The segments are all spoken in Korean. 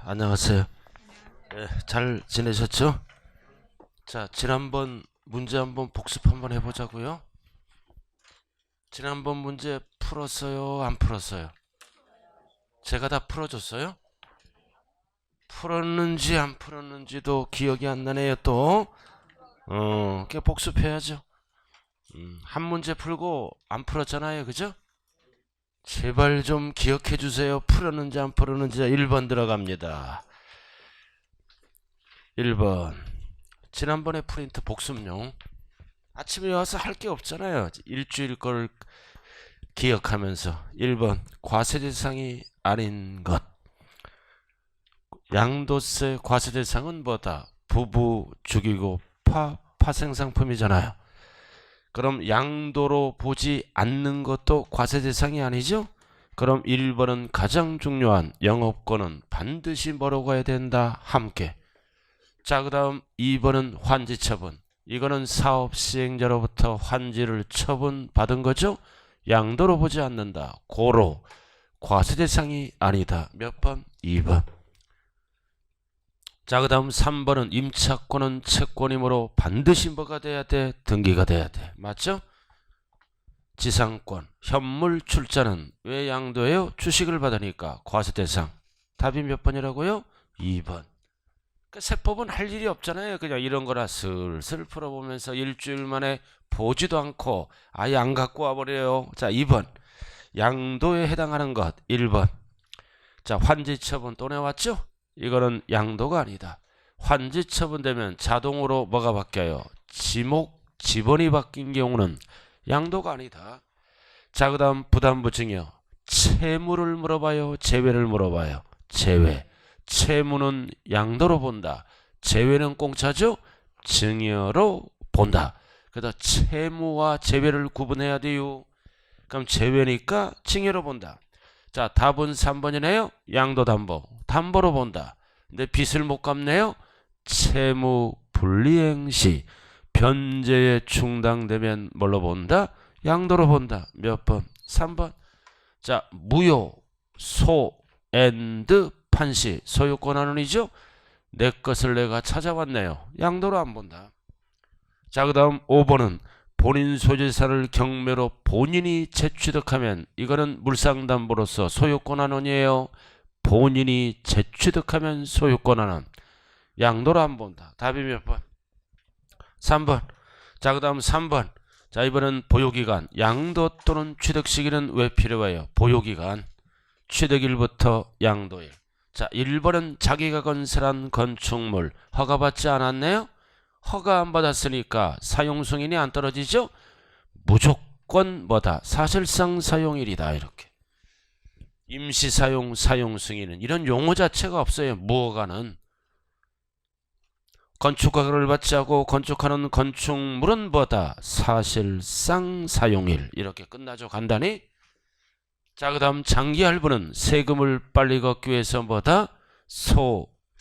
안녕하세요. 네, 잘 지내셨죠? 자, 지난번 문제 한번 복습 한번 해보자고요. 지난번 문제 풀었어요? 안 풀었어요? 제가 다 풀어줬어요? 풀었는지 안 풀었는지도 기억이 안 나네요, 또. 그냥 복습해야죠. 한 문제 풀고 안 풀었잖아요, 그죠? 제발 좀 기억해 주세요. 풀었는지 안 풀었는지. 1번 들어갑니다. 1번. 지난번에 프린트 복습용. 아침에 와서 할 게 없잖아요. 일주일 걸 기억하면서. 1번. 과세대상이 아닌 것. 양도세 과세대상은 뭐다? 부부, 주기고, 파생상품이잖아요. 그럼 양도로 보지 않는 것도 과세대상이 아니죠? 그럼 1번은 가장 중요한 영업권은 반드시 뭐라고 해야 된다? 함께. 자, 그 다음 2번은 환지처분. 이거는 사업 시행자로부터 환지를 처분받은 거죠? 양도로 보지 않는다. 고로 과세대상이 아니다. 몇 번? 2번. 자, 그 다음 3번은 임차권은 채권이므로 반드시 뭐가 돼야 돼? 등기가 돼야 돼. 맞죠? 지상권, 현물 출자는 왜 양도해요? 주식을 받으니까 과세대상. 답이 몇 번이라고요? 2번. 세법은 할 일이 없잖아요. 그냥 이런 거라 슬슬 풀어보면서 일주일 만에 보지도 않고 아예 안 갖고 와버려요. 자, 2번. 양도에 해당하는 것. 1번. 자, 환지처분 또 나왔죠? 이거는 양도가 아니다. 환지처분 되면 자동으로 뭐가 바뀌어요? 지번이 바뀐 경우는 양도가 아니다. 자, 그 다음 부담부 증여. 채무를 물어봐요? 제외를 물어봐요? 제외. 채무는 양도로 본다. 제외는 공짜죠? 증여로 본다. 그래서 채무와 제외를 구분해야 돼요. 그럼 제외니까 증여로 본다. 자, 답은 3번이네요. 양도담보. 담보로 본다. 근데 빚을 못 갚네요. 채무 불이행 시 변제에 충당되면 뭘로 본다? 양도로 본다. 몇 번? 3번. 자, 무효, 소, 앤드 판시. 소유권 환원이죠? 내 것을 내가 찾아왔네요. 양도로 안 본다. 자, 그 다음 5번은 본인 소유재산을 경매로 본인이 재취득하면 이거는 물상담보로서 소유권 환원이에요. 본인이 재취득하면 소유권 환원. 양도로 안 본다. 답이 몇 번? 3번. 자, 그 다음 3번. 자, 이번엔 보유기간. 양도 또는 취득 시기는 왜 필요해요? 보유기간. 취득일부터 양도일. 자, 1번은 자기가 건설한 건축물 허가받지 않았네요. 허가 안 받았으니까 사용 승인이 안 떨어지죠? 무조건 뭐다? 사실상 사용일이다. 이렇게. 임시 사용, 사용 승인은 이런 용어 자체가 없어요. 무허가는. 건축 허가를 받지 않고 건축하는 건축물은 뭐다? 사실상 사용일. 이렇게 끝나죠. 간단히. 자, 그 다음 장기 할부는 세금을 빨리 걷기 위해서 뭐다?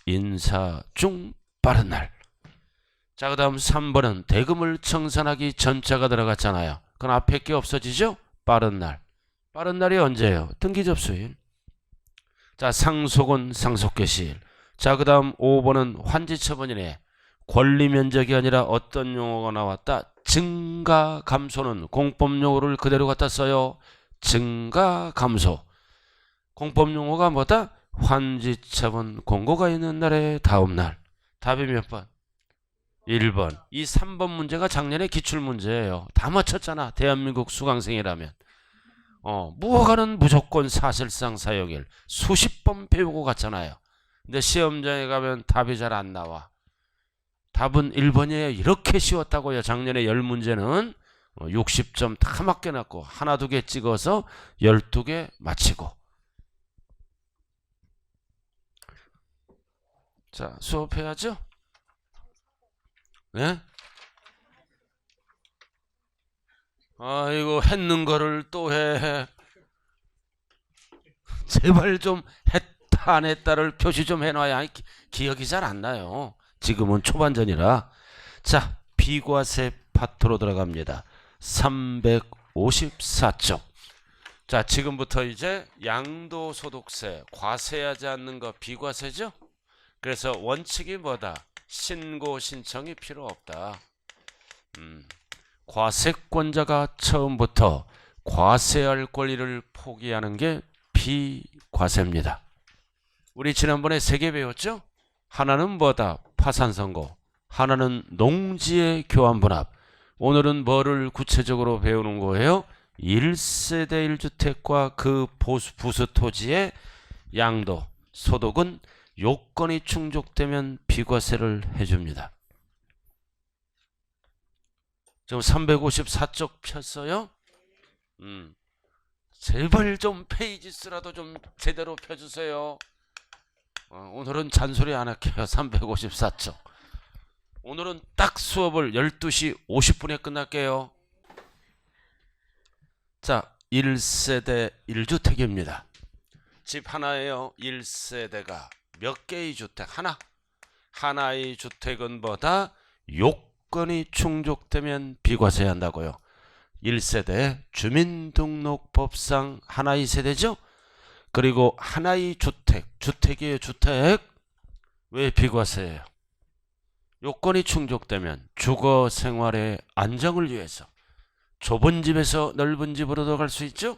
인사 중 빠른 날. 자, 그 다음 3번은 대금을 청산하기 전자가 들어갔잖아요. 그럼 앞에 게 없어지죠? 빠른 날. 빠른 날이 언제예요? 등기 접수일. 자, 상속은 상속 개시일. 자, 그 다음 5번은 환지처분이네. 권리 면적이 아니라 어떤 용어가 나왔다? 증가 감소는 공법 용어를 그대로 갖다 써요. 증가 감소. 공법 용어가 뭐다? 환지처분 공고가 있는 날의 다음 날. 답이 몇 번? 1번. 이 3번 문제가 작년에 기출문제예요. 다 맞췄잖아. 대한민국 수강생이라면. 무허가는 무조건 사실상 사용일. 수십 번 배우고 갔잖아요. 근데 시험장에 가면 답이 잘 안 나와. 답은 1번이에요. 이렇게 쉬웠다고요. 작년에 10문제는 60점 다 맡겨놨고 하나 두 개 찍어서 12개 마치고. 자, 수업해야죠. 네? 아이고, 했는 거를 또 해. 제발 좀 했다 안 했다를 표시 좀 해놔야 기억이 잘 안 나요. 지금은 초반전이라. 자, 비과세 파트로 들어갑니다. 354쪽. 자, 지금부터 이제 양도소득세 과세하지 않는 거 비과세죠? 그래서 원칙이 뭐다? 신고 신청이 필요 없다. 과세권자가 처음부터 과세할 권리를 포기하는 게 비과세입니다. 우리 지난번에 3개 배웠죠? 하나는 뭐다? 파산선고. 하나는 농지의 교환분합. 오늘은 뭐를 구체적으로 배우는 거예요? 1세대 1주택과 그 부수 토지의 양도, 소득은 요건이 충족되면 비과세를 해줍니다. 지금 354쪽 폈어요? 제발 좀 페이지 수라도 좀 제대로 펴주세요. 오늘은 잔소리 안 할게요. 354쪽. 오늘은 딱 수업을 12시 50분에 끝날게요. 자, 1세대 1주택입니다. 집 하나예요. 1세대가 몇 개의 주택? 하나. 하나의 주택은 뭐다? 요건이 충족되면 비과세한다고요. 1세대 주민등록법상 하나의 세대죠? 그리고 하나의 주택, 주택이에요. 주택. 왜 비과세예요? 요건이 충족되면 주거 생활의 안정을 위해서 좁은 집에서 넓은 집으로도 갈 수 있죠?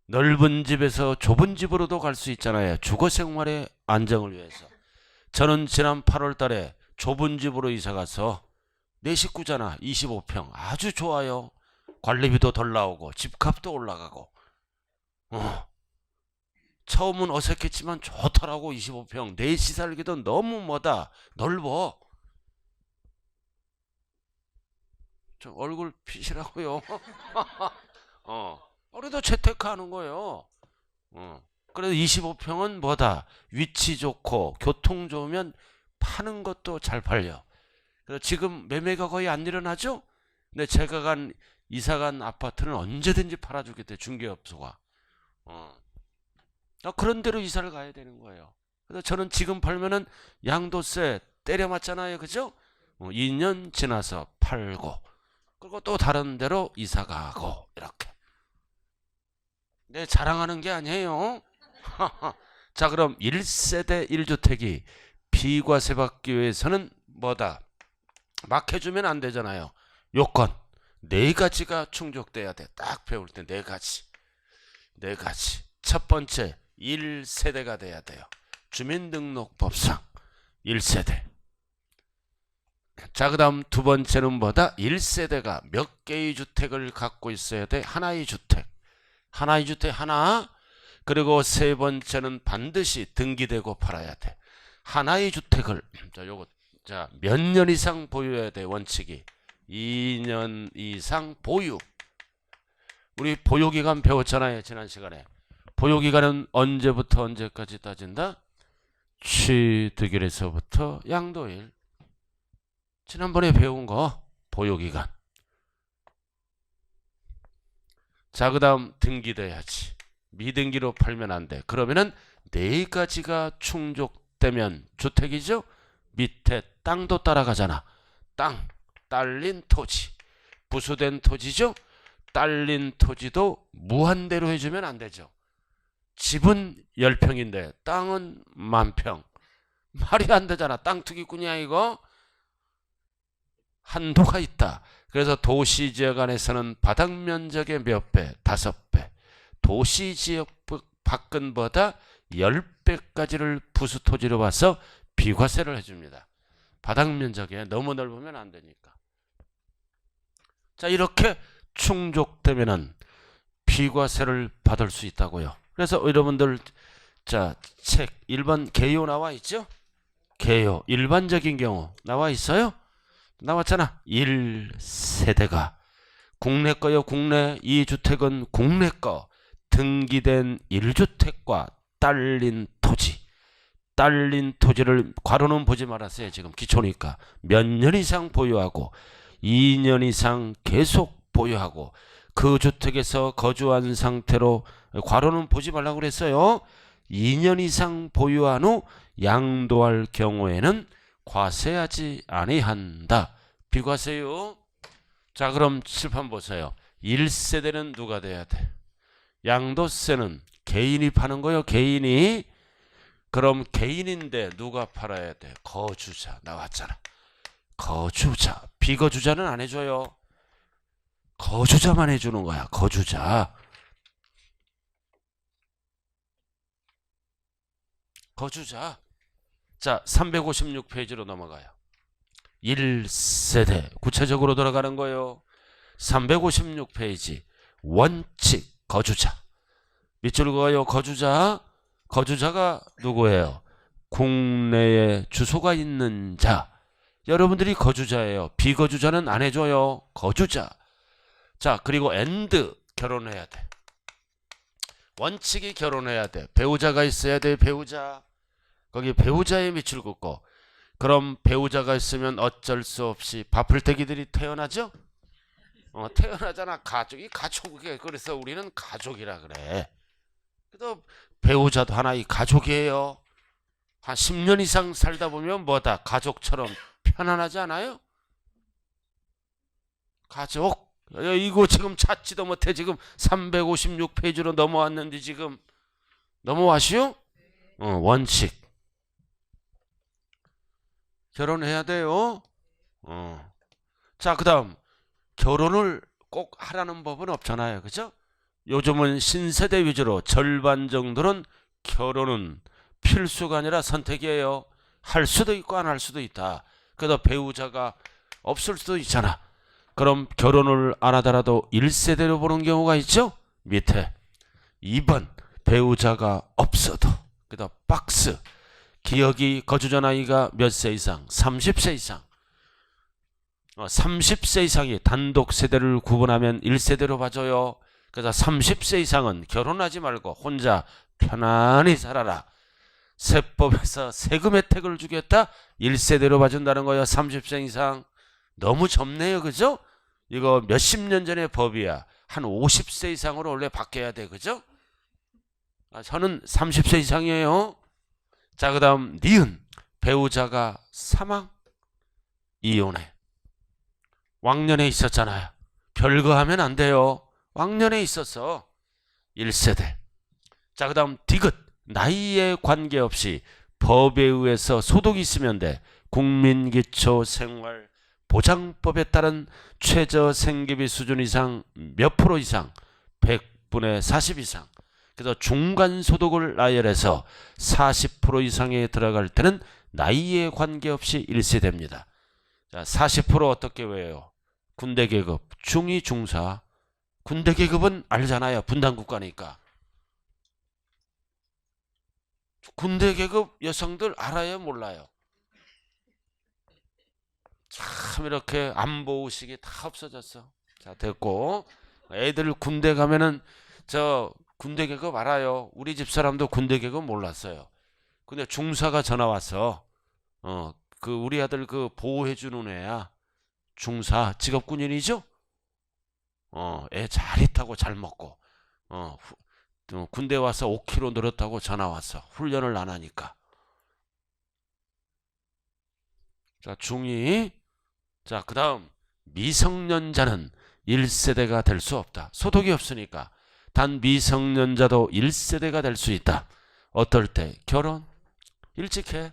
넓은 집에서 좁은 집으로도 갈 수 있잖아요. 주거 생활의 안정을 위해서. 저는 지난 8월 달에 좁은 집으로 이사 가서 내 식구잖아. 25평. 아주 좋아요. 관리비도 덜 나오고 집값도 올라가고. 처음은 어색했지만 좋더라고. 25평. 넷이 살기도 너무 뭐다? 넓어. 저 얼굴 피시라고요. 그래도 재테크하는 거예요. 그래도 25평은 뭐다? 위치 좋고 교통 좋으면 파는 것도 잘 팔려. 그래서 지금 매매가 거의 안 일어나죠? 근데 제가 이사 간 아파트는 언제든지 팔아주겠대, 중개업소가. 그런 데로 이사를 가야 되는 거예요. 그래서 저는 지금 팔면은 양도세 때려 맞잖아요. 그죠? 2년 지나서 팔고, 그리고 또 다른 데로 이사 가고, 이렇게. 내 자랑하는 게 아니에요. 자, 그럼 1세대 1주택이 비과세 받기 위해서는 뭐다? 막 해주면 안 되잖아요. 요건 4가지가 충족돼야 돼. 딱 배울 때 4가지. 4가지. 첫 번째, 1세대가 돼야 돼요. 주민등록법상 1세대. 자, 그 다음 두 번째는 뭐다? 1세대가 몇 개의 주택을 갖고 있어야 돼? 하나의 주택. 하나의 주택 하나. 그리고 세 번째는 반드시 등기되고 팔아야 돼. 하나의 주택을 몇 년 이상 보유해야 돼. 원칙이 2년 이상 보유. 우리 보유기간 배웠잖아요. 지난 시간에. 보유기간은 언제부터 언제까지 따진다? 취득일에서부터 양도일. 지난번에 배운 거 보유기간. 자, 그 다음 등기돼야지. 미등기로 팔면 안 돼. 그러면은 4가지가 충족되면 주택이죠? 밑에 땅도 따라가잖아. 땅, 딸린 토지. 부수된 토지죠? 딸린 토지도 무한대로 해주면 안 되죠. 집은 10평인데 땅은 10,000평. 말이 안 되잖아. 땅 투기꾼이야 이거. 한도가 있다. 그래서 도시지역 안에서는 바닥 면적의 몇 배? 5배. 도시지역 밖은 보다 10배까지를 부수토지로 봐서 비과세를 해줍니다. 바닥 면적에 너무 넓으면 안 되니까. 자, 이렇게 충족되면은 비과세를 받을 수 있다고요. 그래서 여러분들 자, 책 1번 개요 나와 있죠? 개요 일반적인 경우 나와 있어요? 나왔잖아. 1세대가 국내 거요. 국내. 이 주택은 국내 거. 등기된 1주택과 딸린 토지. 딸린 토지를 괄호는 보지 말았어요. 지금 기초니까. 몇 년 이상 보유하고 2년 이상 계속 보유하고 그 주택에서 거주한 상태로 괄호는 보지 말라고 그랬어요. 2년 이상 보유한 후 양도할 경우에는 과세하지 아니한다. 비과세요. 자, 그럼 칠판 보세요. 1세대는 누가 돼야 돼? 양도세는 개인이 파는 거요. 개인이. 그럼 개인인데 누가 팔아야 돼? 거주자. 나왔잖아. 거주자. 비거주자는 안 해줘요. 거주자만 해주는 거야. 거주자. 거주자. 자, 356페이지로 넘어가요. 1세대. 구체적으로 돌아가는 거예요. 356페이지. 원칙. 거주자. 밑줄 그어요. 거주자. 거주자가 누구예요? 국내에 주소가 있는 자. 여러분들이 거주자예요. 비거주자는 안 해줘요. 거주자. 자, 그리고 and 결혼해야 돼. 원칙이 결혼해야 돼. 배우자가 있어야 돼. 배우자. 거기 배우자에 밑줄 긋고. 그럼 배우자가 있으면 어쩔 수 없이 바풀떼기들이 태어나죠? 태어나잖아. 가족이 가족이게. 그래서 우리는 가족이라 그래. 그래도 배우자도 하나의 가족이에요. 한 10년 이상 살다 보면 뭐다? 가족처럼 편안하지 않아요? 가족. 이거 지금 찾지도 못해. 지금 356페이지로 넘어왔는데 지금 넘어와시오? 원칙. 결혼해야 돼요. 자, 그 다음 결혼을 꼭 하라는 법은 없잖아요. 그죠? 요즘은 신세대 위주로 절반 정도는 결혼은 필수가 아니라 선택이에요. 할 수도 있고 안 할 수도 있다. 그래도 배우자가 없을 수도 있잖아. 그럼 결혼을 안 하더라도 1세대로 보는 경우가 있죠. 밑에 2번 배우자가 없어도. 그다음 박스. 기억이 거주자 나이가 몇 세 이상? 30세 이상. 30세 이상이 단독 세대를 구분하면 1세대로 봐줘요. 그래서 30세 이상은 결혼하지 말고 혼자 편안히 살아라. 세법에서 세금 혜택을 주겠다. 1세대로 봐준다는 거예요. 30세 이상. 너무 좁네요. 그죠? 이거 몇십 년 전의 법이야. 한 50세 이상으로 원래 바뀌어야 돼. 그죠? 저는 30세 이상이에요. 자, 그 다음 니은. 배우자가 사망. 이혼해. 왕년에 있었잖아요. 별거 하면 안 돼요. 왕년에 있었어. 1세대. 자, 그 다음 디귿. 나이에 관계없이 법에 의해서 소득이 있으면 돼. 국민기초생활보장법에 따른 최저생계비 수준 이상 몇 프로 이상? 100분의 40 이상. 그래서 중간소득을 나열해서 40% 이상에 들어갈 때는 나이에 관계없이 1세대입니다. 자, 40% 어떻게 외워요? 군대 계급, 중위, 중사. 군대 계급은 알잖아요. 분단국가니까. 군대 계급 여성들 알아요? 몰라요? 참 이렇게 안보의식이 다 없어졌어. 자, 됐고. 애들 군대 가면은 저 군대 계급 알아요. 우리 집 사람도 군대 계급 몰랐어요. 근데 중사가 전화 와서 그 우리 아들 그 보호해주는 애야. 중사 직업군인이죠? 애 잘 있다고 잘 먹고 군대 와서 5kg 늘었다고 전화 왔어. 훈련을 안 하니까. 자, 중이. 자, 그 다음 미성년자는 1세대가 될 수 없다. 소득이 없으니까. 단 미성년자도 1세대가 될 수 있다. 어떨 때? 결혼 일찍 해.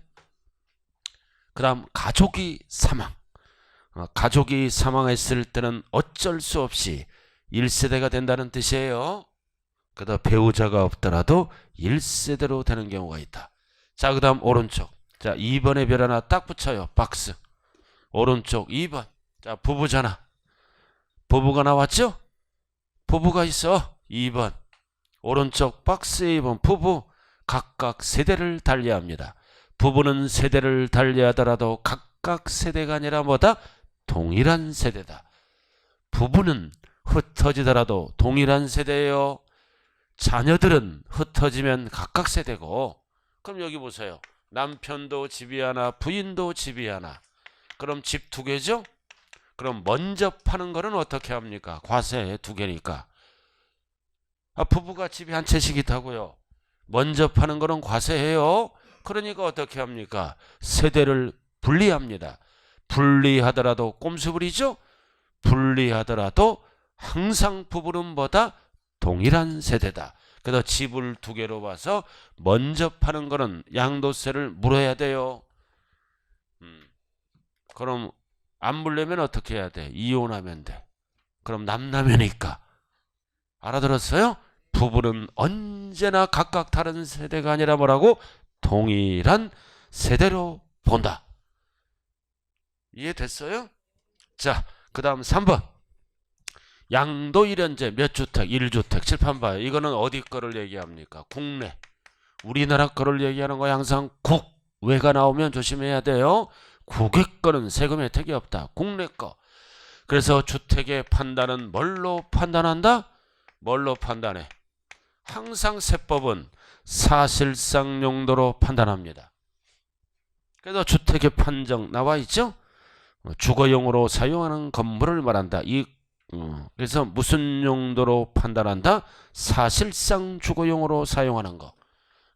그 다음 가족이 사망. 가족이 사망했을 때는 어쩔 수 없이 1세대가 된다는 뜻이에요. 그다음 배우자가 없더라도 1세대로 되는 경우가 있다. 자, 그 다음 오른쪽. 자, 2번에 별 하나 딱 붙여요. 박스. 오른쪽 2번. 자, 부부잖아. 부부가 나왔죠? 부부가 있어. 2번. 오른쪽 박스에 2번. 부부. 각각 세대를 달리합니다. 부부는 세대를 달리하더라도 각각 세대가 아니라 뭐다? 동일한 세대다. 부부는 흩어지더라도 동일한 세대예요. 자녀들은 흩어지면 각각 세대고. 그럼 여기 보세요. 남편도 집이 하나, 부인도 집이 하나. 그럼 집 2개죠? 그럼 먼저 파는 거는 어떻게 합니까? 과세 2개니까. 부부가 집이 한 채씩 있다고요. 먼저 파는 거는 과세해요. 그러니까 어떻게 합니까? 세대를 분리합니다. 분리하더라도 꼼수 부리죠? 분리하더라도 항상 부부는 뭐다? 동일한 세대다. 그래서 집을 두 개로 봐서 먼저 파는 거는 양도세를 물어야 돼요. 그럼 안 물려면 어떻게 해야 돼? 이혼하면 돼. 그럼 남남이니까. 알아들었어요? 부부는 언제나 각각 다른 세대가 아니라 뭐라고? 동일한 세대로 본다. 이해됐어요? 자, 그 다음 3번. 양도 1현재 몇 주택? 1주택. 칠판 봐요. 이거는 어디 거를 얘기합니까? 국내. 우리나라 거를 얘기하는 거 항상 국외가 나오면 조심해야 돼요. 국외 거는 세금 혜택이 없다. 국내 거. 그래서 주택의 판단은 뭘로 판단한다? 뭘로 판단해? 항상 세법은 사실상 용도로 판단합니다. 그래서 주택의 판정 나와 있죠? 주거용으로 사용하는 건물을 말한다. 그래서 무슨 용도로 판단한다? 사실상 주거용으로 사용하는 거.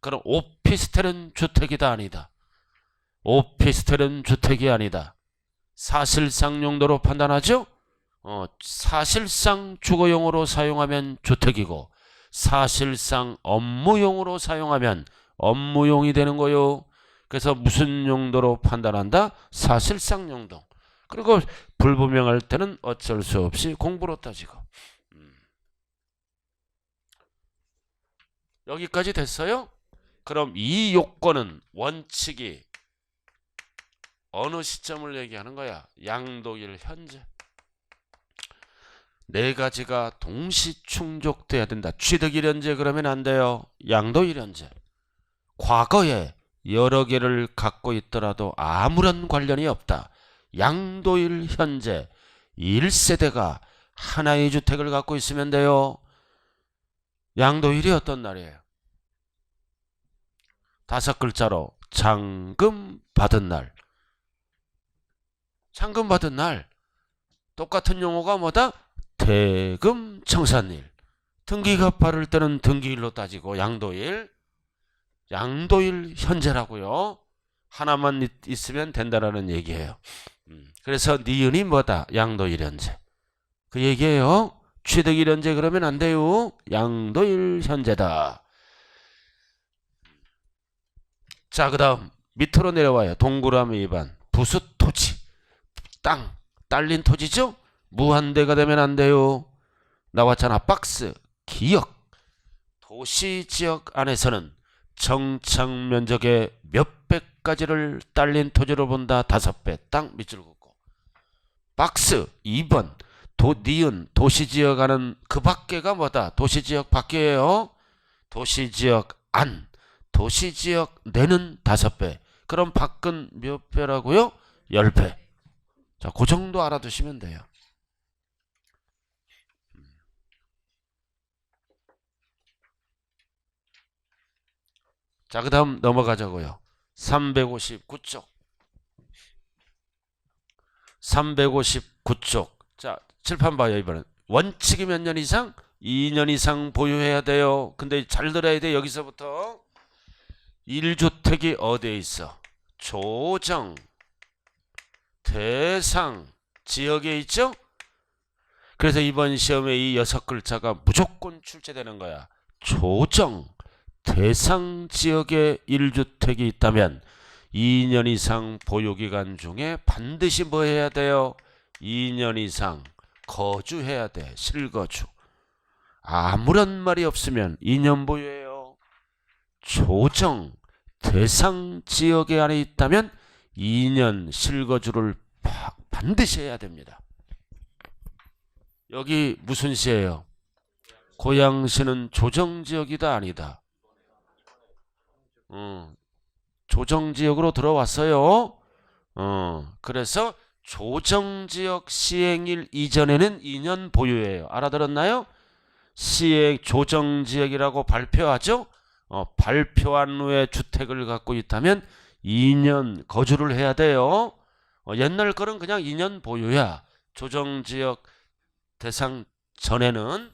그럼 오피스텔은 주택이다 아니다? 오피스텔은 주택이 아니다. 사실상 용도로 판단하죠? 사실상 주거용으로 사용하면 주택이고 사실상 업무용으로 사용하면 업무용이 되는 거요. 그래서 무슨 용도로 판단한다? 사실상 용도. 그리고 불분명할 때는 어쩔 수 없이 공부로 따지고. 여기까지 됐어요? 그럼 이 요건은 원칙이 어느 시점을 얘기하는 거야? 양도일 현재. 네 가지가 동시 충족돼야 된다. 취득일 현재 그러면 안 돼요. 양도일 현재. 과거에 여러 개를 갖고 있더라도 아무런 관련이 없다. 양도일 현재 1세대가 하나의 주택을 갖고 있으면 돼요. 양도일이 어떤 날이에요? 5글자로 잔금 받은 날. 잔금 받은 날. 똑같은 용어가 뭐다? 대금 청산일. 등기가 빠를 때는 등기일로 따지고 양도일 현재라고요. 하나만 있으면 된다라는 얘기예요. 그래서 니은이 뭐다? 양도일 현재. 그 얘기예요. 취득일 현재 그러면 안 돼요. 양도일 현재다. 자, 그 다음 밑으로 내려와요. 동그라미 2번. 부수 토지. 땅. 딸린 토지죠? 무한대가 되면 안 돼요. 나왔잖아. 박스. 기역. 도시 지역 안에서는 정착 면적의 몇백 가지를 딸린 토지로 본다. 5배. 땅 밑줄 긋고. 박스 2번. 니은 도시지역 안은 그 밖에가 뭐다? 도시지역 밖이에요. 도시지역 안. 도시지역 내는 5배. 그럼 밖은 몇 배라고요? 10배. 자, 그 정도 알아두시면 돼요. 자, 그 다음 넘어가자고요. 359쪽. 359쪽. 자, 칠판 봐요. 이번엔 원칙이 몇 년 이상? 2년 이상 보유해야 돼요. 근데 잘 들어야 돼. 여기서부터 1주택이 어디에 있어? 조정 대상 지역에 있죠? 그래서 이번 시험에 이 6글자가 무조건 출제되는 거야. 조정 대상 지역에 1주택이 있다면 2년 이상 보유기간 중에 반드시 뭐 해야 돼요? 2년 이상 거주해야 돼. 실거주. 아무런 말이 없으면 2년 보유해요. 조정 대상 지역에 안에 있다면 2년 실거주를 반드시 해야 됩니다. 여기 무슨 시예요? 고양시는 조정지역이다 아니다? 조정지역으로 들어왔어요. 그래서 조정지역 시행일 이전에는 2년 보유해요. 알아들었나요? 시행 조정지역이라고 발표하죠. 발표한 후에 주택을 갖고 있다면 2년 거주를 해야 돼요. 옛날 거는 그냥 2년 보유야. 조정지역 대상 전에는.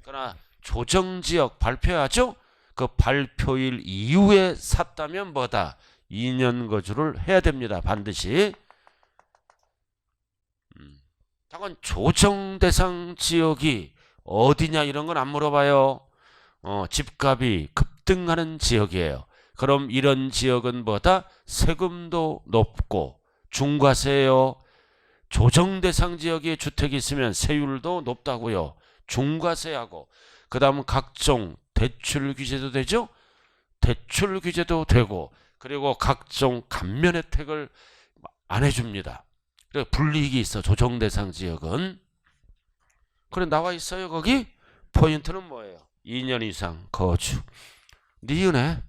그러나 조정지역 발표하죠. 그 발표일 이후에 샀다면 뭐다? 2년 거주를 해야 됩니다. 반드시. 잠깐 조정 대상 지역이 어디냐 이런 건 안 물어봐요. 집값이 급등하는 지역이에요. 그럼 이런 지역은 뭐다? 세금도 높고 중과세예요. 조정대상 지역에 주택이 있으면 세율도 높다고요. 중과세하고 그 다음 각종 대출 규제도 되죠. 대출 규제도 되고 그리고 각종 감면 혜택을 안 해줍니다. 그래 불이익이 있어. 조정대상 지역은. 그래 나와 있어요. 거기 포인트는 뭐예요? 2년 이상 거주. 니은에.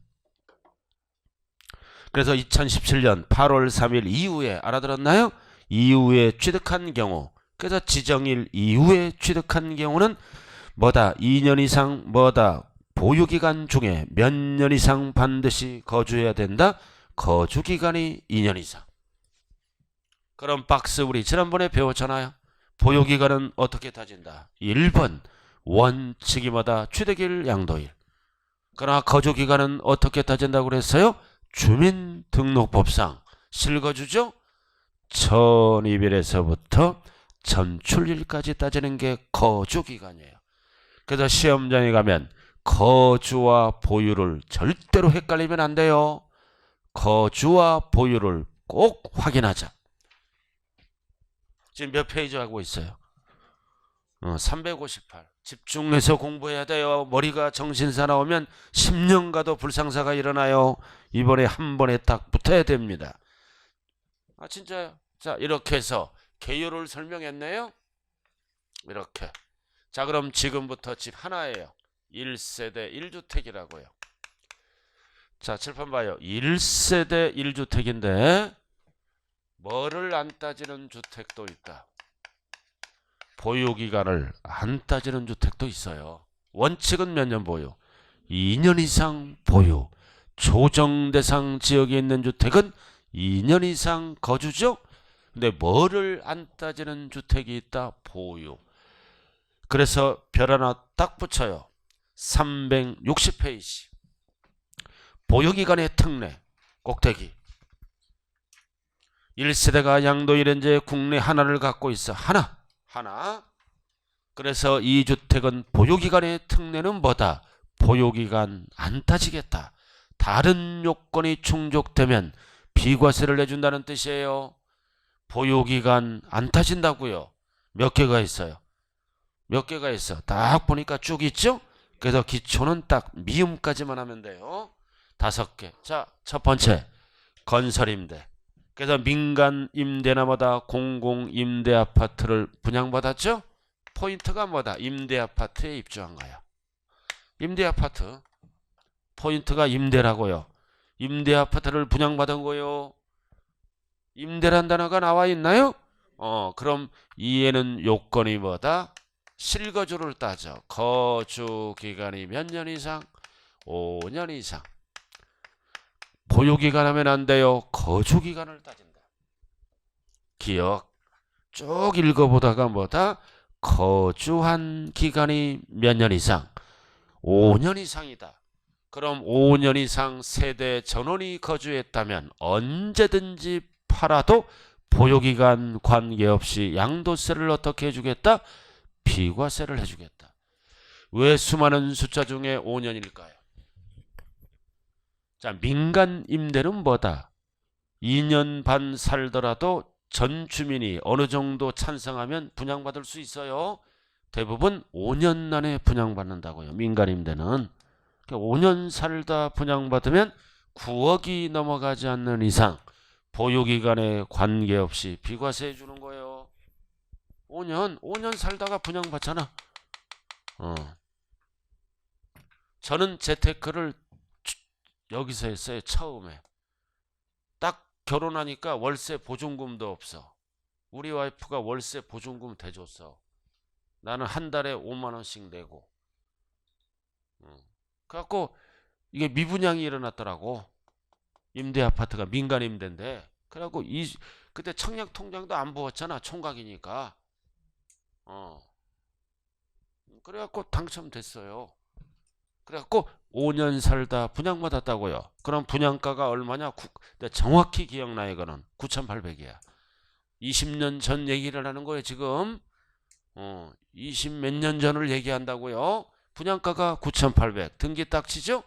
그래서 2017년 8월 3일 이후에 알아들었나요? 이후에 취득한 경우. 그래서 지정일 이후에 취득한 경우는 뭐다? 2년 이상 뭐다? 보유기간 중에 몇 년 이상 반드시 거주해야 된다? 거주기간이 2년 이상. 그럼 박스 우리 지난번에 배웠잖아요. 보유기간은 어떻게 따진다? 1번 원칙이 뭐다? 취득일 양도일. 그러나 거주기간은 어떻게 따진다고 그랬어요? 주민등록법상 실거주죠? 전입일에서부터 전출일까지 따지는 게 거주기간이에요. 그래서 시험장에 가면 거주와 보유를 절대로 헷갈리면 안 돼요. 거주와 보유를 꼭 확인하자. 지금 몇 페이지 하고 있어요? 358. 집중해서 공부해야 돼요. 머리가 정신사 나오면 10년 가도 불상사가 일어나요. 이번에 한 번에 딱 붙어야 됩니다. 아 진짜요? 자 이렇게 해서 개요를 설명했네요. 이렇게. 자 그럼 지금부터 집 하나예요. 1세대 1주택이라고요. 자 칠판 봐요. 1세대 1주택인데 뭐를 안 따지는 주택도 있다. 보유기간을 안 따지는 주택도 있어요. 원칙은 몇 년 보유? 2년 이상 보유. 조정대상 지역에 있는 주택은 2년 이상 거주죠. 근데 뭐를 안 따지는 주택이 있다? 보유. 그래서 별 하나 딱 붙여요. 360페이지. 보유기간의 특례. 꼭대기. 1세대가 양도일현재 국내 하나를 갖고 있어. 하나. 그래서 이 주택은 보유기간의 특례는 뭐다? 보유기간 안 따지겠다. 다른 요건이 충족되면 비과세를 내준다는 뜻이에요. 보유기간 안 따진다고요. 몇 개가 있어요? 몇 개가 있어? 딱 보니까 쭉 있죠? 그래서 기초는 딱 미음까지만 하면 돼요. 5개. 자, 첫 번째 건설임대. 그래서 민간 임대나 뭐다? 공공임대 아파트를 분양받았죠? 포인트가 뭐다? 임대 아파트에 입주한 거야. 임대 아파트. 포인트가 임대라고요. 임대 아파트를 분양받은 거요. 임대란 단어가 나와 있나요? 그럼 이에는 요건이 뭐다? 실거주를 따져. 거주 기간이 몇 년 이상? 5년 이상. 보유기간 하면 안 돼요. 거주기간을 따진다. 기억. 쭉 읽어보다가 뭐다? 거주한 기간이 몇 년 이상? 5년 이상이다. 그럼 5년 이상 세대 전원이 거주했다면 언제든지 팔아도 보유기간 관계없이 양도세를 어떻게 해주겠다? 비과세를 해주겠다. 왜 수많은 숫자 중에 5년일까요? 자, 민간 임대는 뭐다? 2년 반 살더라도 전 주민이 어느 정도 찬성하면 분양받을 수 있어요. 대부분 5년 안에 분양받는다고요. 민간 임대는. 5년 살다 분양받으면 9억이 넘어가지 않는 이상 보유기간에 관계없이 비과세 해주는 거예요. 5년 살다가 분양받잖아. 저는 재테크를 여기서 했어요. 처음에. 딱 결혼하니까 월세 보증금도 없어. 우리 와이프가 월세 보증금 대줬어. 나는 한 달에 5만 원씩 내고. 그래갖고 이게 미분양이 일어났더라고. 임대 아파트가 민간 임대인데. 그래갖고 그때 청약 통장도 안 부었잖아. 총각이니까. 그래갖고 당첨됐어요. 그래갖고 5년 살다 분양받았다고요. 그럼 분양가가 얼마냐? 정확히 기억나. 이거는 9,800이야. 20년 전 얘기를 하는 거예요 지금. 20 몇 년 전을 얘기한다고요. 분양가가 9,800 등기 딱 치죠.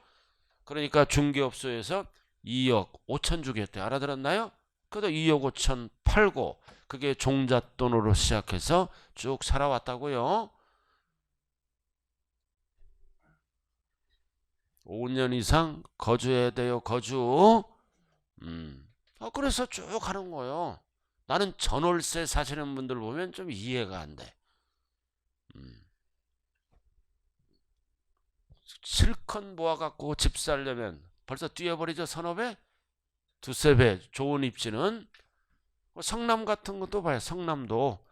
그러니까 중개업소에서 2억 5천 주겠대. 알아들었나요? 그래도 2억 5천 팔고 그게 종잣돈으로 시작해서 쭉 살아왔다고요. 5년 이상 거주해야 돼요. 거주. 그래서 쭉 하는 거예요. 나는 전월세 사시는 분들 보면 좀 이해가 안 돼. 실컷 모아갖고 집 살려면 벌써 뛰어버리죠. 선업에 두세 배 좋은 입지는. 성남 같은 것도 봐요. 성남도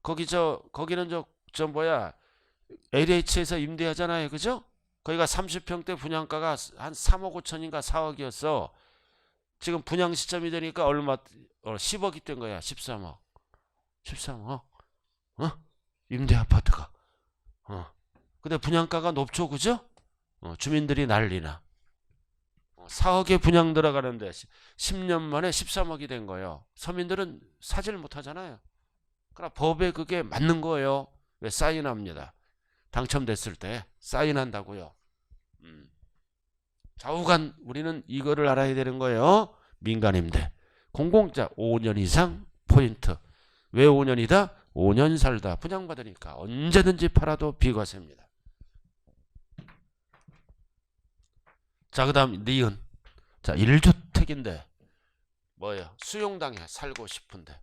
거기는 뭐야 LH에서 임대하잖아요. 그죠? 거기가 30평대 분양가가 한 3억 5천인가 4억이었어. 지금 분양 시점이 되니까 얼마 10억이 된 거야. 13억. 13억. 임대 아파트가. 근데 분양가가 높죠. 그죠? 주민들이 난리나. 4억에 분양 들어가는데 10년 만에 13억이 된 거예요. 서민들은 사지를 못하잖아요. 그러나 법에 그게 맞는 거예요. 왜? 사인합니다. 당첨됐을 때 사인한다고요. 좌우간 우리는 이거를 알아야 되는 거예요. 민간임대. 공공자 5년 이상 포인트. 왜 5년이다? 5년 살다 분양받으니까 언제든지 팔아도 비과세입니다. 자, 그 다음 니은. 자, 1주택인데 뭐예요? 수용당해. 살고 싶은데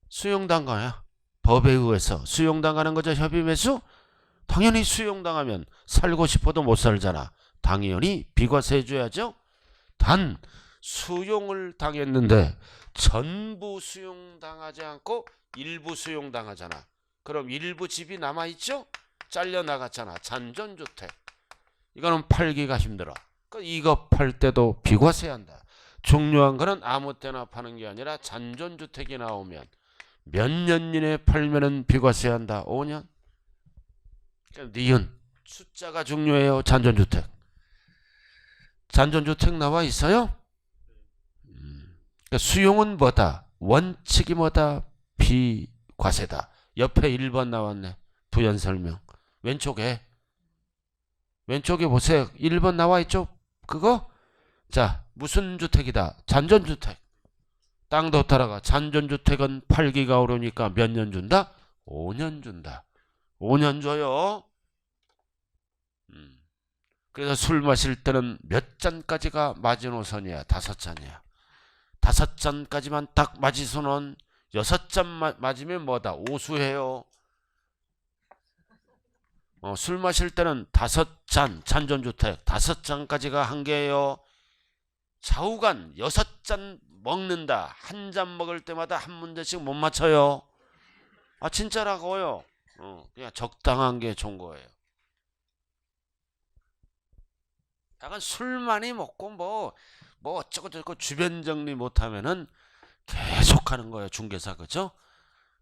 수용당가야. 법에 의해서 수용당하는 거죠. 협의매수. 당연히 수용당하면 살고 싶어도 못 살잖아. 당연히 비과세 해줘야죠. 단 수용을 당했는데 전부 수용당하지 않고 일부 수용당하잖아. 그럼 일부 집이 남아있죠? 잘려나갔잖아. 잔존주택. 이거는 팔기가 힘들어. 이거 팔 때도 비과세 한다. 중요한 거는 아무 때나 파는 게 아니라 잔존주택이 나오면 몇 년 이내에 팔면은 비과세 한다. 5년. 니은 숫자가 중요해요. 잔존주택. 잔존주택 나와 있어요? 그러니까 수용은 뭐다? 원칙이 뭐다? 비과세다. 옆에 1번 나왔네. 부연설명. 왼쪽에 보세요. 1번 나와 있죠? 그거? 자, 무슨 주택이다? 잔존주택. 땅도 따라가. 잔존주택은 팔기가 어려우니까 몇 년 준다? 5년 준다. 5년 줘요. 그래서 술 마실 때는 몇 잔까지가 마지노선이야? 5잔이야. 5잔까지만 딱 마지노선. 6잔 맞으면 뭐다? 오수해요. 술 마실 때는 5잔, 잔존주택 5잔까지가 한계예요. 좌우간 6잔 먹는다. 한 잔 먹을 때마다 한 문제씩 못 맞춰요. 진짜라고요. 그냥 적당한 게 좋은 거예요. 약간 술 많이 먹고 뭐 어쩌고저쩌고 주변 정리 못하면은 계속 하는 거예요. 중개사. 그죠?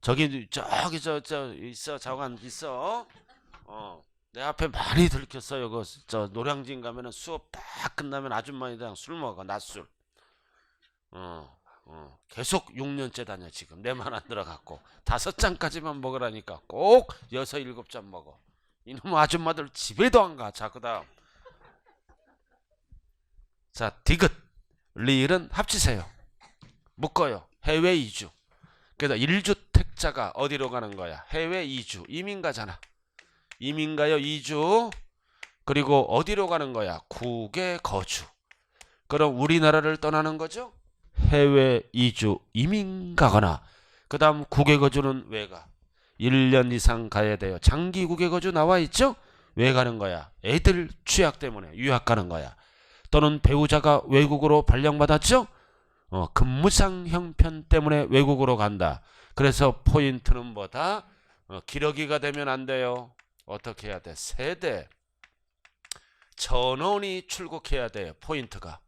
저기 저 있어. 좌우간 있어. 내 앞에 많이 들켰어요. 저 노량진 가면은 수업 딱 끝나면 아줌마들이랑 술 먹어. 낮술. 계속 6년째 다녀. 지금 내 말 안 들어갔고 5잔까지만 먹으라니까 꼭 6, 7잔 먹어. 이놈 아줌마들 집에도 안 가. 자, 그 다음. 자, 디귿 리을은 합치세요. 묶어요. 해외 이주. 그래서 1주택자가 어디로 가는 거야? 해외 이주. 이민 가잖아. 이민 가요. 이주. 그리고 어디로 가는 거야? 국외 거주. 그럼 우리나라를 떠나는 거죠? 해외 이주. 이민 가거나. 그 다음 국외 거주는 왜 가? 1년 이상 가야 돼요. 장기 국외 거주 나와 있죠? 왜 가는 거야? 애들 취약 때문에 유학 가는 거야. 또는 배우자가 외국으로 발령받았죠? 근무상 형편 때문에 외국으로 간다. 그래서 포인트는 뭐다? 기러기가 되면 안 돼요. 어떻게 해야 돼? 세대 전원이 출국해야 돼요. 포인트가.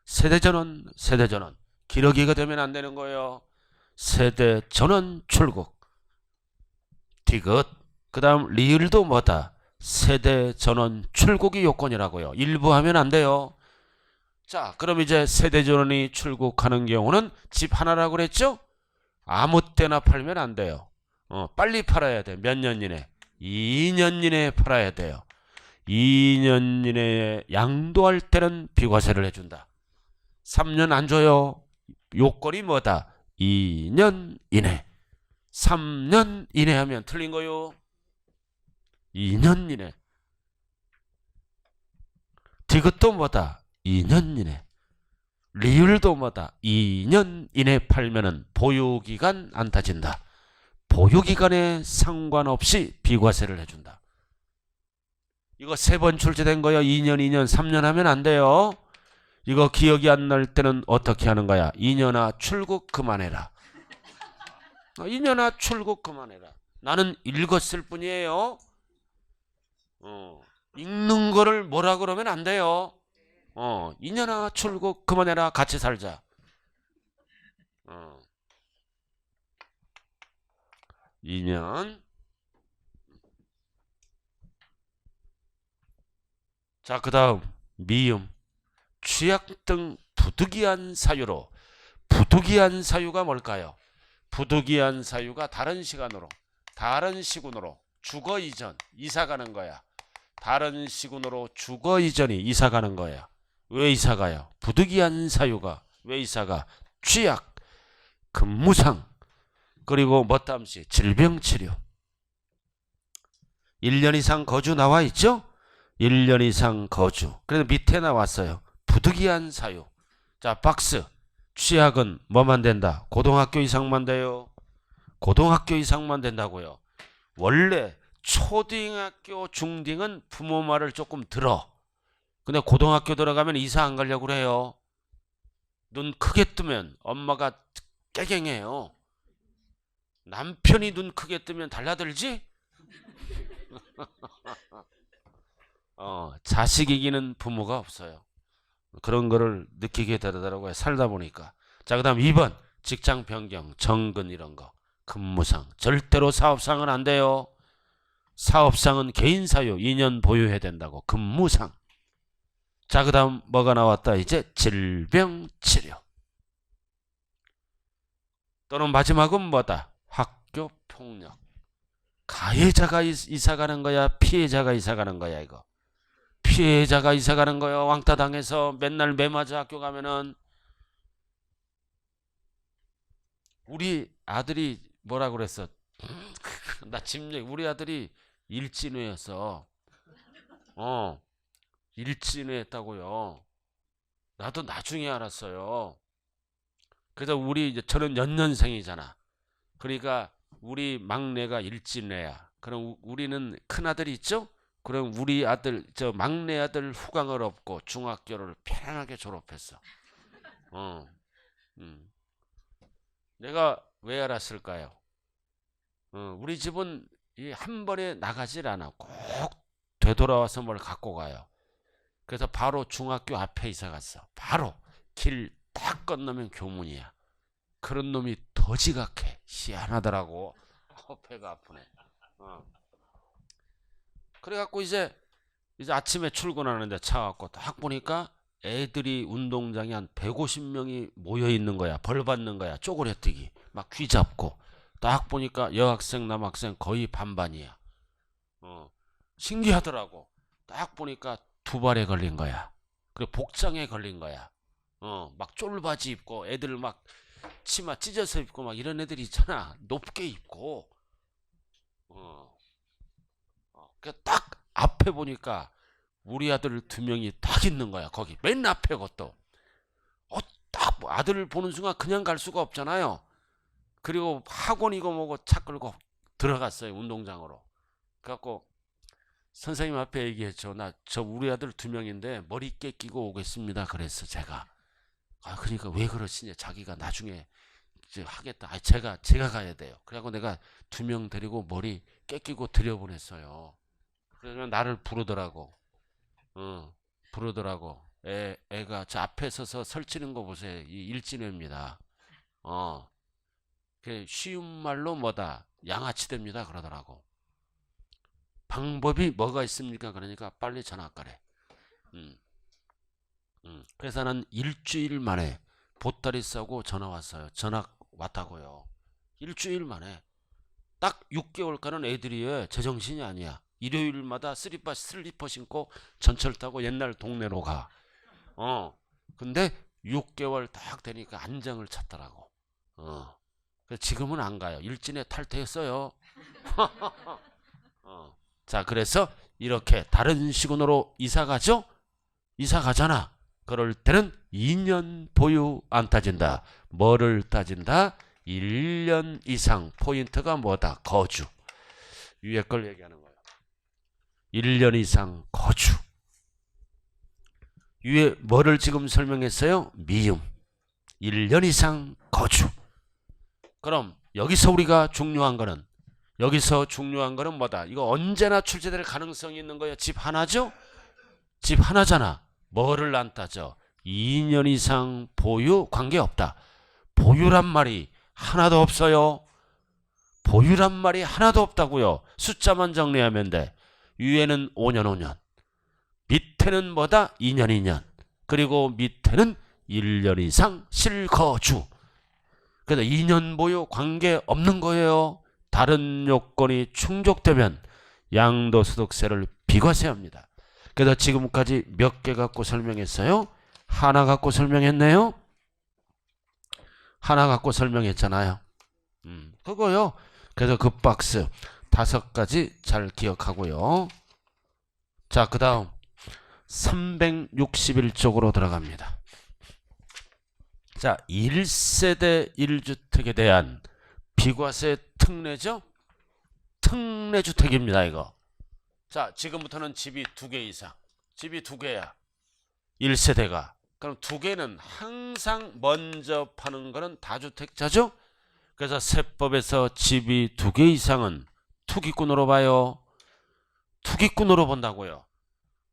세대전원. 기러기가 되면 안 되는 거예요. 세대 전원 출국. 디귿. 그 다음 리을도 뭐다? 세대 전원 출국이 요건이라고요. 일부 하면 안 돼요. 자, 그럼 이제 세대 전원이 출국하는 경우는 집 하나라고 그랬죠? 아무 때나 팔면 안 돼요. 빨리 팔아야 돼. 몇 년 이내? 2년 이내에 팔아야 돼요. 2년 이내에 양도할 때는 비과세를 해준다. 3년 안 줘요. 요건이 뭐다? 2년 이내. 3년 이내 하면 틀린 거요. 2년 이내. 디귿도 뭐다? 2년 이내. 리율도 뭐다? 2년 이내 팔면은 보유기간 안 따진다. 보유기간에 상관없이 비과세를 해준다. 이거 3번 출제된 거요. 2년, 2년, 3년 하면 안 돼요. 이거 기억이 안 날 때는 어떻게 하는 거야? 2년아 출국 그만해라. 2년아 출국 그만해라. 나는 읽었을 뿐이에요. 읽는 거를 뭐라 그러면 안 돼요. 2년아 출국 그만해라. 같이 살자. 2년. 자, 그 다음 미음. 취약 등 부득이한 사유로. 부득이한 사유가 뭘까요? 부득이한 사유가 다른 시간으로, 다른 시군으로 주거 이전, 이사 가는 거야. 다른 시군으로 주거 이전이 이사 가는 거야. 왜 이사 가요? 부득이한 사유가 왜 이사가? 취약, 근무상, 그리고 뭐땀시 질병치료. 1년 이상 거주 나와 있죠? 1년 이상 거주. 그래서 밑에 나왔어요. 부득이한 사유. 자, 박스. 취약은 뭐만 된다? 고등학교 이상만 돼요. 고등학교 이상만 된다고요. 원래 초등학교 중딩은 부모 말을 조금 들어. 근데 고등학교 들어가면 이사 안 가려고 그래요. 눈 크게 뜨면 엄마가 깨갱해요. 남편이 눈 크게 뜨면 달라들지? 자식 이기는 부모가 없어요. 그런 거를 느끼게 되더라고요. 살다 보니까. 자, 그 다음 2번. 직장 변경, 정근 이런 거. 근무상. 절대로 사업상은 안 돼요. 사업상은 개인 사유 2년 보유해야 된다고. 근무상. 자, 그 다음 뭐가 나왔다? 이제 질병치료. 또는 마지막은 뭐다? 학교폭력. 가해자가 이사 가는 거야? 피해자가 이사 가는 거야? 이거. 피해자가 이사 가는 거예요. 왕따 당해서 맨날 매 맞아 학교 가면은. 우리 아들이 뭐라 그랬어? 나 짐작 우리 아들이 일진회였어. 일진회했다고요. 나도 나중에 알았어요. 그래서 저는 연년생이잖아. 그러니까 우리 막내가 일진회야. 그럼 우리는 큰 아들이 있죠? 그럼 우리 아들, 막내 아들 후광을 얻고 중학교를 편안하게 졸업했어. 내가 왜 알았을까요? 우리 집은 한 번에 나가질 않아. 꼭 되돌아와서 뭘 갖고 가요. 그래서 바로 중학교 앞에 이사 갔어. 바로 길 딱 건너면 교문이야. 그런 놈이 더 지각해. 희한하더라고. 배가 아프네. 그래갖고 이제 아침에 출근하는데 차 갖고 딱 보니까 애들이 운동장에 한 150명이 모여 있는 거야. 벌 받는 거야. 쪼그려뜨기. 막 귀 잡고. 딱 보니까 여학생, 남학생 거의 반반이야. 신기하더라고. 딱 보니까 두발에 걸린 거야. 그리고 복장에 걸린 거야. 막 쫄바지 입고 애들 막 치마 찢어서 입고 막 이런 애들 있잖아. 높게 입고. 딱 앞에 보니까 우리 아들 2명이 딱 있는 거야. 거기 맨 앞에 것도. 딱 아들을 보는 순간 그냥 갈 수가 없잖아요. 그리고 학원이고 뭐고 차 끌고 들어갔어요. 운동장으로. 그래갖고 선생님 앞에 얘기했죠. 저 우리 아들 2명인데 머리 깨끼고 오겠습니다. 그랬어 제가. 그러니까 왜 그러시냐. 자기가 나중에 이제 하겠다. 제가 가야 돼요. 그래갖고 내가 2명 데리고 머리 깨끼고 들여보냈어요. 그러면 나를 부르더라고. 부르더라고. 애가 저 앞에 서서 설치는 거 보세요. 이 일진회입니다. 쉬운 말로 뭐다? 양아치됩니다. 그러더라고. 방법이 뭐가 있습니까? 그러니까 빨리 전학 가래. 그래서 난 일주일 만에 보따리 싸고 전화 왔어요. 전학 왔다고요. 일주일 만에. 딱 6개월 가는 애들이 제정신이 아니야. 일요일마다 슬리퍼 신고 전철 타고 옛날 동네로 가. 근데 6개월 딱 되니까 안정을 찾더라고. 지금은 안 가요. 일진에 탈퇴했어요. 자, 그래서 이렇게 다른 시군으로 이사 가죠? 이사 가잖아. 그럴 때는 2년 보유 안 따진다. 뭐를 따진다? 1년 이상. 포인트가 뭐다? 거주. 위에 걸 얘기하는 거예요. 1년 이상 거주. 위에 뭐를 지금 설명했어요? 미음. 1년 이상 거주. 그럼 여기서 우리가 중요한 거는 뭐다? 이거 언제나 출제될 가능성이 있는 거예요. 집 하나죠? 집 하나잖아. 뭐를 안 따져? 2년 이상 보유 관계없다. 보유란 말이 하나도 없어요. 보유란 말이 하나도 없다고요. 숫자만 정리하면 돼. 위에는 5년. 밑에는 뭐다? 2년. 그리고 밑에는 1년 이상 실거주. 그래서 2년 보유 관계 없는 거예요. 다른 요건이 충족되면 양도소득세를 비과세합니다. 그래서 지금까지 몇 개 갖고 설명했어요? 하나 갖고 설명했네요. 하나 갖고 설명했잖아요. 그거요. 그래서 그 박스 5가지 잘 기억하고요. 자, 그 다음 361쪽으로 들어갑니다. 자, 1세대 1주택에 대한 비과세 특례죠? 특례주택입니다, 이거. 자, 지금부터는 집이 2개 이상. 집이 2개야. 1세대가. 그럼 2개는 항상 먼저 파는 거는 다주택자죠? 그래서 세법에서 집이 2개 이상은 투기꾼으로 봐요. 투기꾼으로 본다고요.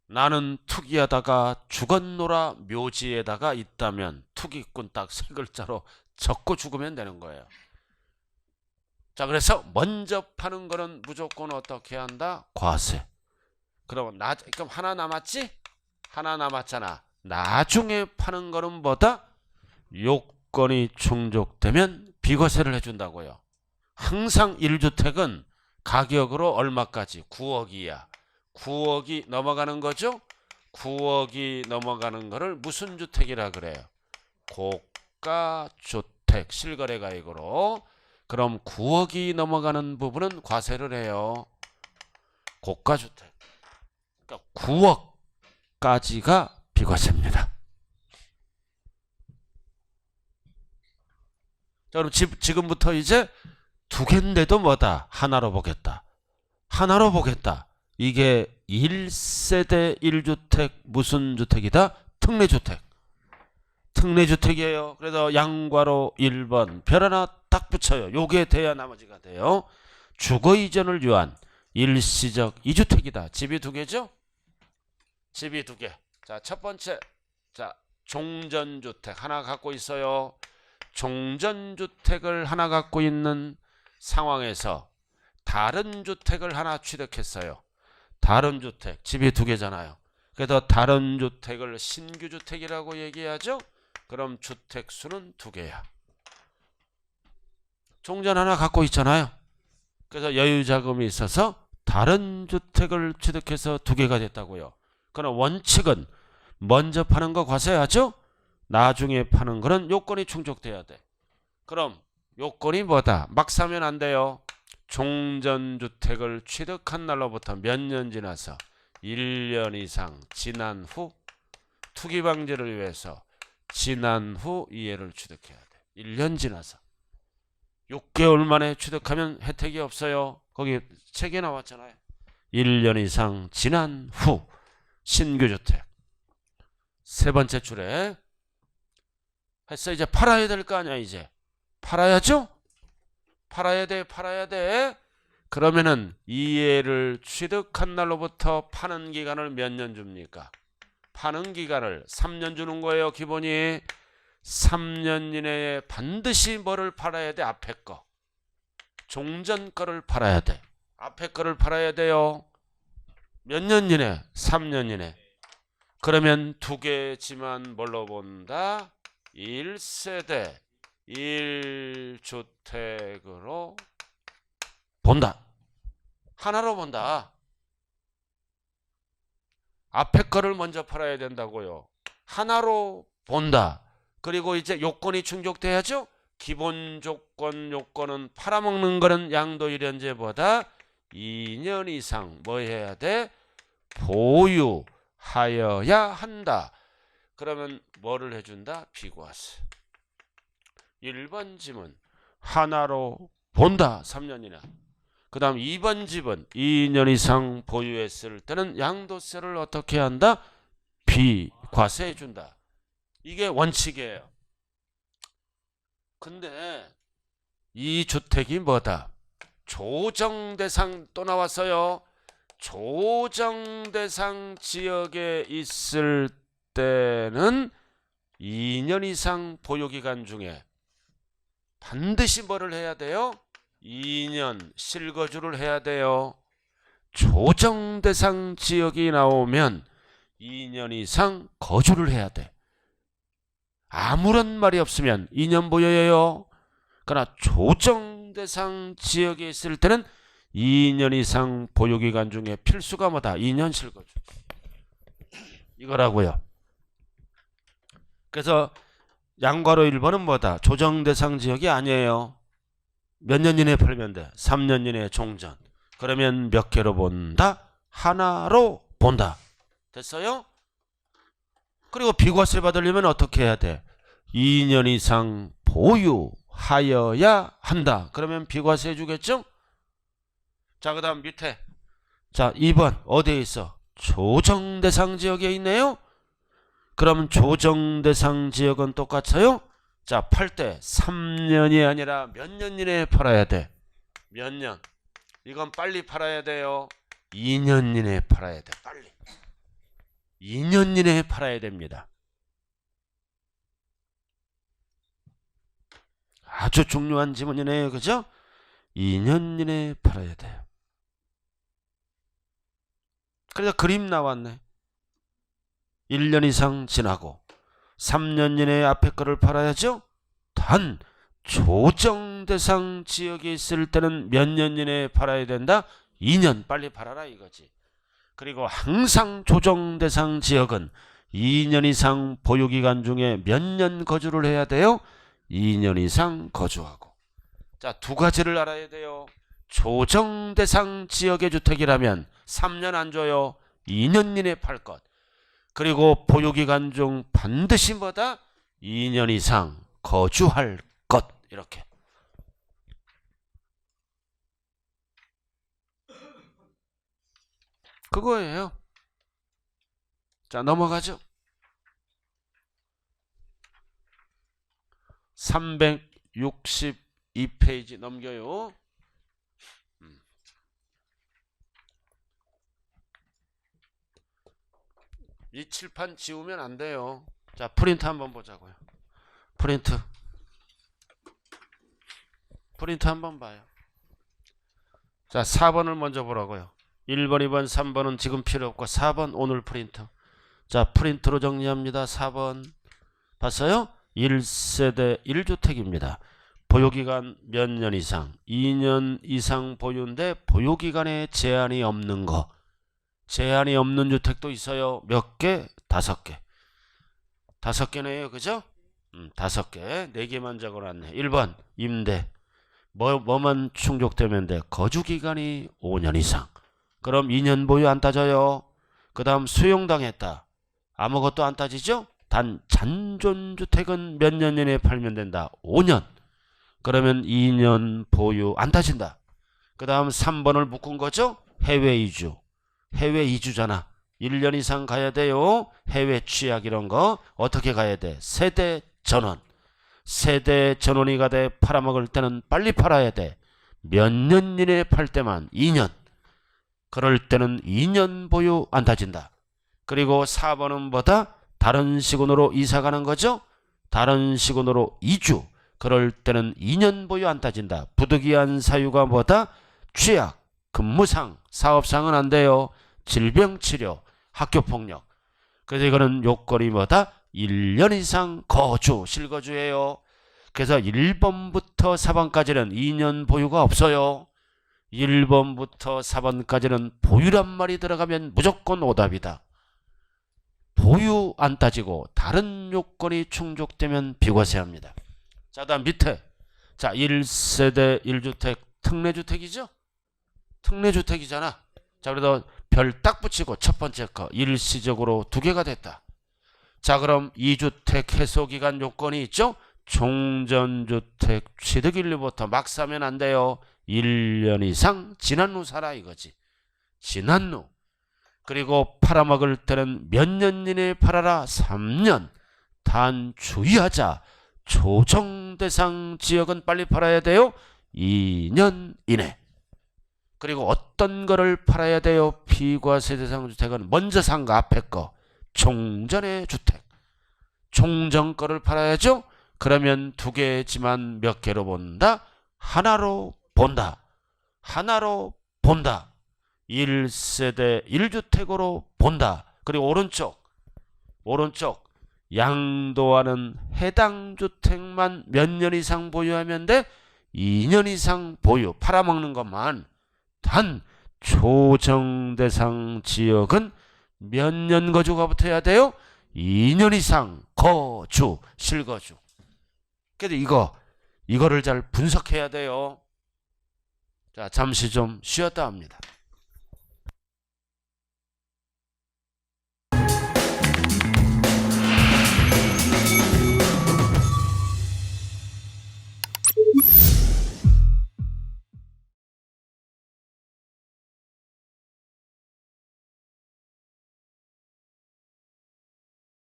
나는 투기하다가 죽었노라 묘지에다가 있다면 투기꾼 딱 3글자로 적고 죽으면 되는 거예요. 자, 그래서 먼저 파는 거는 무조건 어떻게 한다? 과세. 그럼 하나 남았지? 하나 남았잖아. 나중에 파는 거는 뭐다? 요건이 충족되면 비과세를 해준다고요. 항상 1주택은 가격으로 얼마까지? 9억이야. 9억이 넘어가는 거죠? 9억이 넘어가는 거를 무슨 주택이라 그래요? 고가주택 실거래가액으로. 그럼 9억이 넘어가는 부분은 과세를 해요. 고가주택. 그러니까 9억까지가 비과세입니다. 자, 그럼 지금부터 이제 2개인데도 뭐다? 하나로 보겠다. 하나로 보겠다. 이게 1세대 1주택 무슨 주택이다? 특례주택. 특례주택이에요. 그래서 양괄호 1번 별 하나 딱 붙여요. 요게 돼야 나머지가 돼요. 주거 이전을 위한 일시적 2주택이다. 집이 2개죠? 집이 2개. 자, 첫 번째. 자, 종전주택 하나 갖고 있어요. 종전주택을 하나 갖고 있는 상황에서 다른 주택을 하나 취득했어요. 다른 주택. 집이 2개잖아요. 그래서 다른 주택을 신규주택이라고 얘기하죠. 그럼 주택수는 2개야. 종전 하나 갖고 있잖아요. 그래서 여유자금이 있어서 다른 주택을 취득해서 2개가 됐다고요. 그럼 원칙은 먼저 파는 거 과세하죠? 나중에 파는 거는 요건이 충족돼야 돼. 그럼 요건이 뭐다? 막 사면 안 돼요. 종전주택을 취득한 날로부터 몇 년 지나서 1년 이상 지난 후 투기 방지를 위해서 지난 후 이해를 취득해야 돼. 1년 지나서. 6개월 만에 취득하면 혜택이 없어요. 거기 책에 나왔잖아요. 1년 이상 지난 후 신규주택. 세 번째 줄에 했어. 이제 팔아야 될 거 아니야. 이제 팔아야죠? 팔아야 돼. 그러면은 이해를 취득한 날로부터 파는 기간을 몇 년 줍니까? 파는 기간을 3년 주는 거예요. 기본이 3년 이내에 반드시 뭐를 팔아야 돼? 앞에 거. 종전 거를 팔아야 돼. 앞에 거를 팔아야 돼요. 몇 년 이내? 3년 이내. 그러면 2개지만 뭘로 본다? 1세대 1주택으로 본다. 하나로 본다. 앞에 거를 먼저 팔아야 된다고요. 하나로 본다. 그리고 이제 요건이 충족돼야죠. 기본 조건 요건은 팔아먹는 거는 양도일연제보다 2년 이상 뭐 해야 돼? 보유하여야 한다. 그러면 뭐를 해준다? 비과세. 1번 집은 하나로 본다. 3년이나. 그 다음 2번 집은 2년 이상 보유했을 때는 양도세를 어떻게 한다? 비과세해 준다. 이게 원칙이에요. 근데 이 주택이 뭐다? 조정대상 또 나왔어요. 조정대상 지역에 있을 때는 2년 이상 보유기간 중에 반드시 뭐를 해야 돼요? 2년 실거주를 해야 돼요. 조정대상 지역이 나오면 2년 이상 거주를 해야 돼. 아무런 말이 없으면 2년 보유예요. 그러나 조정대상 지역에 있을 때는 2년 이상 보유기간 중에 필수가 뭐다? 2년 실거주. 이거라고요. 그래서 양괄호 1번은 뭐다? 조정대상 지역이 아니에요. 몇 년 이내에 팔면 돼? 3년 이내에 종전. 그러면 몇 개로 본다? 하나로 본다. 됐어요? 그리고 비과세를 받으려면 어떻게 해야 돼? 2년 이상 보유하여야 한다. 그러면 비과세 해주겠죠? 자, 그 다음 밑에. 자, 2번 어디에 있어? 조정대상 지역에 있네요. 그럼 조정대상 지역은 똑같아요? 자, 팔 때 3년이 아니라 몇 년 이내에 팔아야 돼? 몇 년? 이건 빨리 팔아야 돼요. 2년 이내에 팔아야 돼. 빨리. 2년 이내에 팔아야 됩니다. 아주 중요한 지문이네요. 그죠? 2년 이내에 팔아야 돼요. 그래서 그림 나왔네. 1년 이상 지나고 3년 이내에 앞에 거를 팔아야죠. 단 조정대상 지역에 있을 때는 몇 년 이내에 팔아야 된다? 2년 빨리 팔아라 이거지. 그리고 항상 조정대상 지역은 2년 이상 보유기간 중에 몇 년 거주를 해야 돼요? 2년 이상 거주하고. 자, 두 가지를 알아야 돼요. 조정대상 지역의 주택이라면 3년 안 줘요. 2년 이내에 팔 것. 그리고 보유기간 중 반드시 뭐다? 2년 이상 거주할 것. 이렇게. 그거예요. 자, 넘어가죠. 362페이지 넘겨요. 이 칠판 지우면 안 돼요. 자, 프린트 한번 보자고요. 프린트 한번 봐요. 자, 4번을 먼저 보라고요. 1번, 2번, 3번은 지금 필요 없고 4번 오늘 프린트. 자, 프린트로 정리합니다. 4번 봤어요? 1세대 1주택입니다. 보유기간 몇 년 이상? 2년 이상 보유인데 보유기간에 제한이 없는 거. 제한이 없는 주택도 있어요. 몇 개? 5개. 5개네요. 그죠? 5개. 4개만 적어놨네. 1번 임대. 뭐만 충족되면 돼? 거주기간이 5년 이상. 그럼 2년 보유 안 따져요. 그 다음 수용당했다. 아무것도 안 따지죠? 단 잔존주택은 몇 년 이내에 팔면 된다? 5년. 그러면 2년 보유 안 따진다. 그 다음 3번을 묶은 거죠? 해외 이주. 해외 이주잖아. 1년 이상 가야 돼요. 해외 취약 이런 거 어떻게 가야 돼? 세대 전원. 세대 전원이 가돼 팔아먹을 때는 빨리 팔아야 돼. 몇 년 이내에 팔 때만 2년. 그럴 때는 2년 보유 안 따진다. 그리고 4번은 뭐다? 다른 시군으로 이사 가는 거죠? 다른 시군으로 이주. 그럴 때는 2년 보유 안 따진다. 부득이한 사유가 뭐다? 취약, 근무상, 사업상은 안 돼요. 질병치료, 학교폭력. 그래서 이거는 요건이 뭐다? 1년 이상 거주, 실거주예요. 그래서 1번부터 4번까지는 2년 보유가 없어요. 1번부터 4번까지는 보유란 말이 들어가면 무조건 오답이다. 보유 안 따지고 다른 요건이 충족되면 비과세합니다. 자, 다음 밑에. 자, 1세대 1주택 특례주택이죠? 특례주택이잖아. 자, 그래도 별 딱 붙이고 첫 번째 거 일시적으로 2개가 됐다. 자, 그럼 2주택 해소기간 요건이 있죠? 종전주택 취득일로부터 막 사면 안 돼요. 1년 이상 지난 후 사라 이거지. 지난 후. 그리고 팔아먹을 때는 몇 년 이내에 팔아라. 3년. 단 주의하자. 조정대상 지역은 빨리 팔아야 돼요. 2년 이내. 그리고 어떤 거를 팔아야 돼요? 비과세 대상 주택은 먼저 산 거 앞에 거. 종전의 주택. 종전 거를 팔아야죠. 그러면 2개지만 몇 개로 본다? 하나로 본다. 하나로 본다. 1세대 1주택으로 본다. 그리고 오른쪽 양도하는 해당 주택만 몇 년 이상 보유하면 돼? 2년 이상 보유. 팔아먹는 것만. 단 조정대상 지역은 몇 년 거주가 붙어야 돼요? 2년 이상 거주, 실거주. 그래도 이거를 잘 분석해야 돼요. 자, 잠시 좀 쉬었다 합니다.